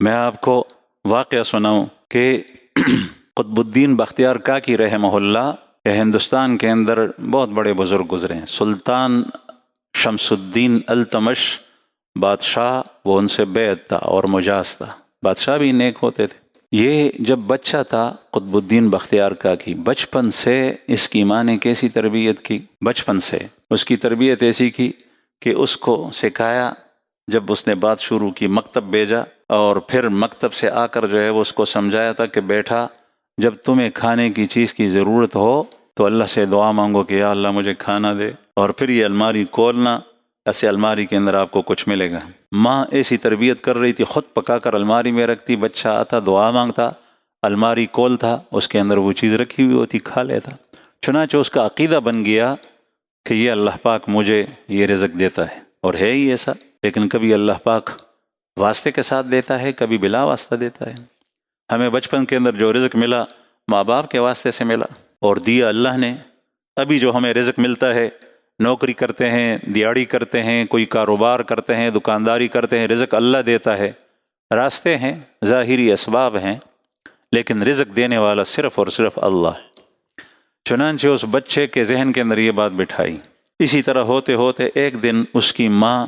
میں آپ کو واقعہ سناؤں کہ قطب الدین بختیار کاکی رحمہ اللہ کہ ہندوستان کے اندر بہت بڑے بزرگ گزرے ہیں. سلطان شمس الدین التمش بادشاہ، وہ ان سے بیعت تھا اور مجاز تھا. بادشاہ بھی نیک ہوتے تھے. یہ جب بچہ تھا قطب الدین بختیار کاکی، بچپن سے اس کی ماں نے کیسی تربیت کی، بچپن سے اس کی تربیت ایسی کی کہ اس کو سکھایا. جب اس نے بات شروع کی مکتب بھیجا، اور پھر مکتب سے آ کر جو ہے وہ اس کو سمجھایا تھا کہ بیٹا جب تمہیں کھانے کی چیز کی ضرورت ہو تو اللہ سے دعا مانگو کہ یا اللہ مجھے کھانا دے، اور پھر یہ الماری کھولنا، ایسے الماری کے اندر آپ کو کچھ ملے گا. ماں ایسی تربیت کر رہی تھی، خود پکا کر الماری میں رکھتی، بچہ آتا دعا مانگتا، الماری کھولتا، اس کے اندر وہ چیز رکھی ہوئی ہوتی، کھا لیتا. چنانچہ اس کا عقیدہ بن گیا کہ یہ اللہ پاک مجھے یہ رزق دیتا ہے، اور ہے ہی ایسا. لیکن کبھی اللہ پاک واسطے کے ساتھ دیتا ہے، کبھی بلا واسطہ دیتا ہے. ہمیں بچپن کے اندر جو رزق ملا ماں باپ کے واسطے سے ملا اور دیا اللہ نے. ابھی جو ہمیں رزق ملتا ہے، نوکری کرتے ہیں، دیہڑی کرتے ہیں، کوئی کاروبار کرتے ہیں، دکانداری کرتے ہیں، رزق اللہ دیتا ہے. راستے ہیں، ظاہری اسباب ہیں، لیکن رزق دینے والا صرف اور صرف اللہ ہے. چنانچہ اس بچے کے ذہن کے اندر یہ بات بٹھائی. اسی طرح ہوتے ہوتے ایک دن اس کی ماں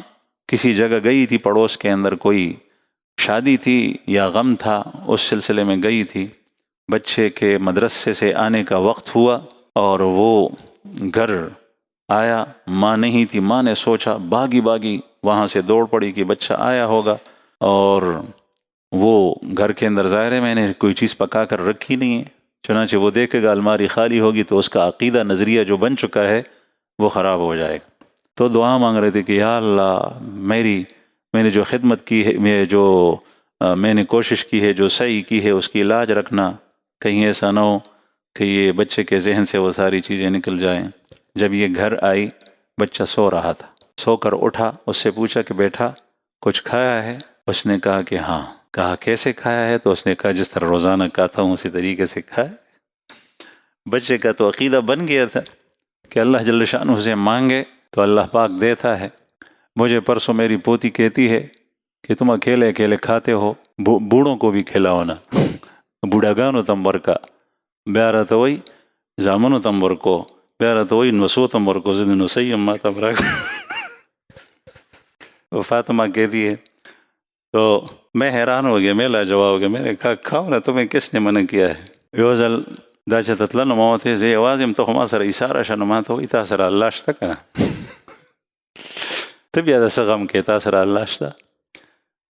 کسی جگہ گئی تھی، پڑوس کے اندر کوئی شادی تھی یا غم تھا، اس سلسلے میں گئی تھی. بچے کے مدرسے سے آنے کا وقت ہوا اور وہ گھر آیا، ماں نہیں تھی. ماں نے سوچا، باغی باغی وہاں سے دوڑ پڑی کہ بچہ آیا ہوگا، اور وہ گھر کے اندر ظاہر ہے میں نے کوئی چیز پکا کر رکھی نہیں ہے. چنانچہ وہ دیکھے گا الماری خالی ہوگی تو اس کا عقیدہ نظریہ جو بن چکا ہے وہ خراب ہو جائے گا. تو دعا مانگ رہے تھے کہ یا اللہ میں نے جو خدمت کی ہے، میں نے کوشش کی ہے، جو سعی کی ہے، اس کی لاج رکھنا. کہیں ایسا نہ ہو کہ یہ بچے کے ذہن سے وہ ساری چیزیں نکل جائیں. جب یہ گھر آئی، بچہ سو رہا تھا. سو کر اٹھا، اس سے پوچھا کہ بیٹا کچھ کھایا ہے؟ اس نے کہا کہ ہاں. کہا کیسے کھایا ہے؟ تو اس نے کہا جس طرح روزانہ کھاتا ہوں اسی طریقے سے کھایا. بچے کا تو عقیدہ بن گیا تھا کہ اللہ جل شانہ سے مانگے تو اللہ پاک دیتا ہے. مجھے پرسوں میری پوتی کہتی ہے کہ تم اکیلے اکیلے کھاتے ہو، بوڑھوں کو بھی کھلاؤ نا. بوڑھا گانو تمبر کا بیارا تو وہی زامنو تمبر کو بیارا تو وہی نسو تمبر کو زدنو سیم ما تمبر. وہ فاطمہ کہتی ہے تو میں حیران ہو گیا، میں لاجواب ہو گیا. میں نے کہا کھاؤ نا، تمہیں کس نے منع کیا ہے؟ یوزل دا چې تتلنو ما ورته زه یوازې یم، ته خو ما سره اشاره شه، نو ما ته وایي تا سره الله شته که نه؟ ته بیا د څه غم کې، تا سره الله شته.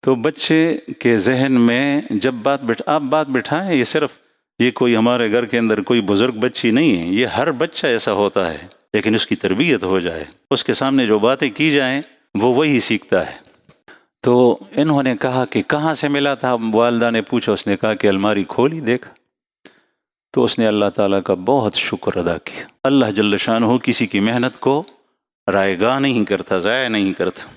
تو بچے کے ذہن میں جب آپ بات بٹھائیں، یہ صرف یہ کوئی ہمارے گھر کے اندر کوئی بزرگ بچی نہیں ہے، یہ ہر بچہ ایسا ہوتا ہے، لیکن اس کی تربیت ہو جائے، اس کے سامنے جو باتیں کی جائیں وہ وہی سیکھتا ہے. تو انہوں نے کہا کہ کہاں سے ملا تھا؟ والدہ نے پوچھا. اس نے کہا کہ الماری کھولی دیکھا. تو اس نے اللہ تعالیٰ کا بہت شکر ادا کیا. اللہ جل شانہ کسی کی محنت کو رائے گاہ نہیں کرتا، ضائع نہیں کرتا.